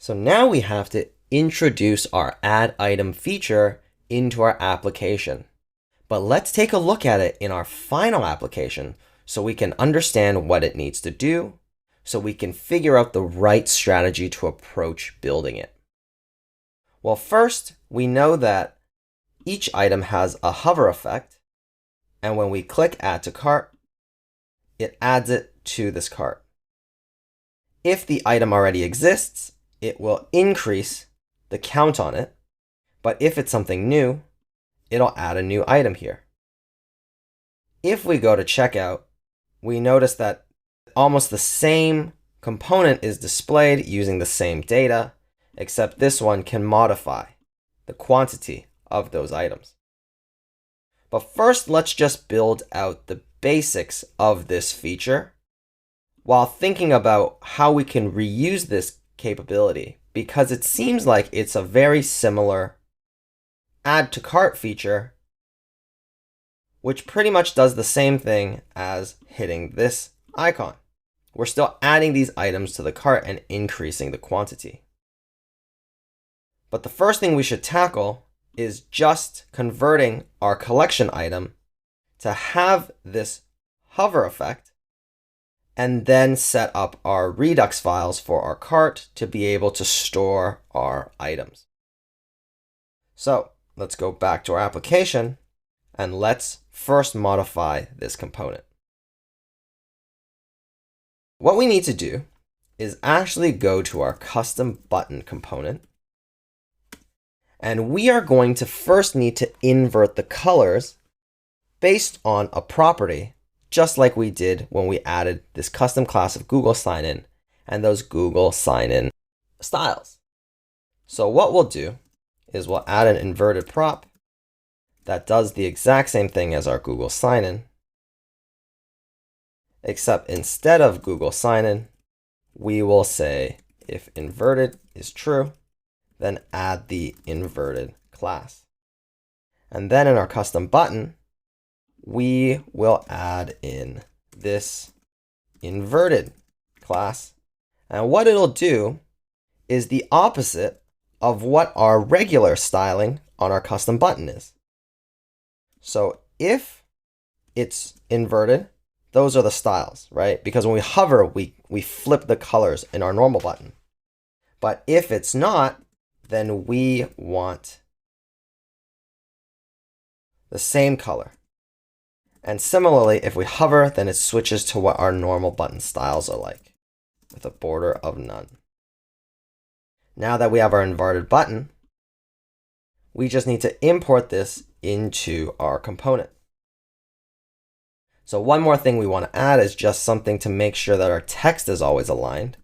So now we have to introduce our add item feature into our application. But let's take a look at it in our final application so we can understand what it needs to do, so we can figure out the right strategy to approach building it. Well, first, we know that each item has a hover effect, and when we click Add to Cart, it adds it to this cart. If the item already exists, it will increase the count on it, but if it's something new, it'll add a new item here. If we go to checkout, we notice that almost the same component is displayed using the same data, except this one can modify the quantity of those items. But first, let's just build out the basics of this feature while thinking about how we can reuse this capability, because it seems like it's a very similar add to cart feature, which pretty much does the same thing as hitting this icon. We're still adding these items to the cart and increasing the quantity. But the first thing we should tackle is just converting our collection item to have this hover effect, and then set up our Redux files for our cart to be able to store our items. So let's go back to our application and let's first modify this component. What we need to do is actually go to our custom button component, and we are going to first need to invert the colors based on a property, just like we did when we added this custom class of Google sign-in and those Google sign-in styles. So what we'll do is we'll add an inverted prop that does the exact same thing as our Google sign-in, except instead of Google sign-in, we will say if inverted is true, then add the inverted class. And then in our custom button, we will add in this inverted class. And what it'll do is the opposite of what our regular styling on our custom button is. So if it's inverted, those are the styles, right? Because when we hover, we flip the colors in our normal button. But if it's not, then we want the same color. And similarly, if we hover, then it switches to what our normal button styles are like, with a border of none. Now that we have our inverted button, we just need to import this into our component. So one more thing we want to add is just something to make sure that our text is always aligned.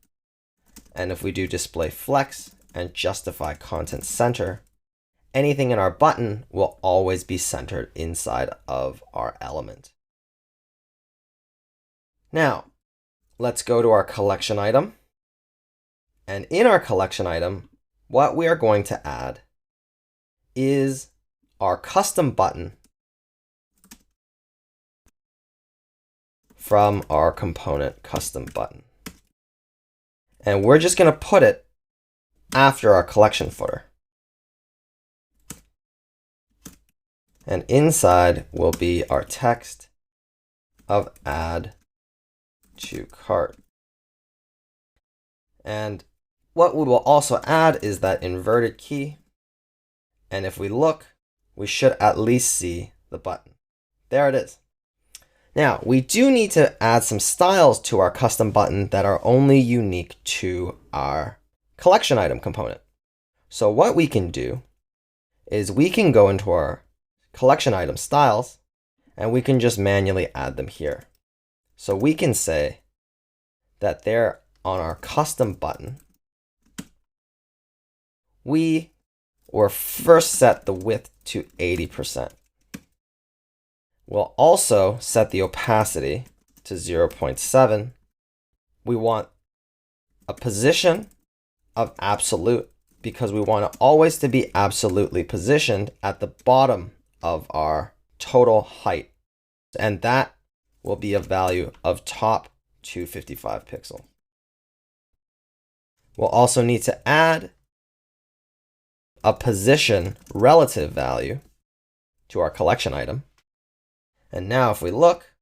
And if we do display flex and justify content center, anything in our button will always be centered inside of our element. Now, let's go to our collection item. And in our collection item, what we are going to add is our custom button from our component custom button. And we're just going to put it after our collection footer. And inside will be our text of add to cart. And what we will also add is that inverted key. And if we look, we should at least see the button. There it is. Now, we do need to add some styles to our custom button that are only unique to our collection item component. So what we can do is we can go into our collection item styles, and we can just manually add them here. So we can say that they're on our custom button. We will first set the width to 80%. We'll also set the opacity to 0.7. We want a position of absolute because we want it always to be absolutely positioned at the bottom of our total height. And that will be a value of top 255 pixels. We'll also need to add a position relative value to our collection item. And now if we look,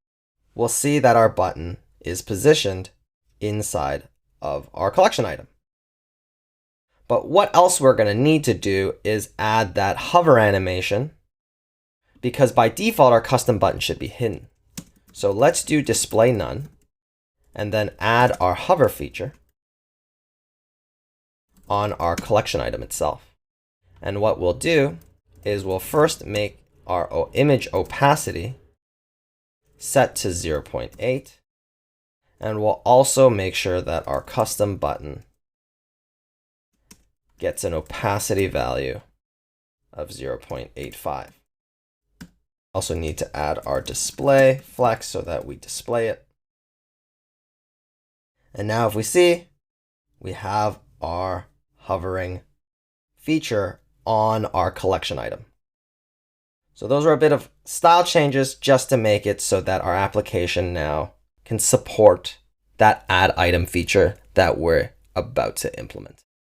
we'll see that our button is positioned inside of our collection item. But what else we're going to need to do is add that hover animation, because by default our custom button should be hidden. So let's do display none and then add our hover feature on our collection item itself. And what we'll do is we'll first make our image opacity set to 0.8, and we'll also make sure that our custom button gets an opacity value of 0.85. Also need to add our display flex so that we display it. And now if we see, we have our hovering feature on our collection item. So those are a bit of style changes just to make it so that our application now can support that add item feature that we're about to implement.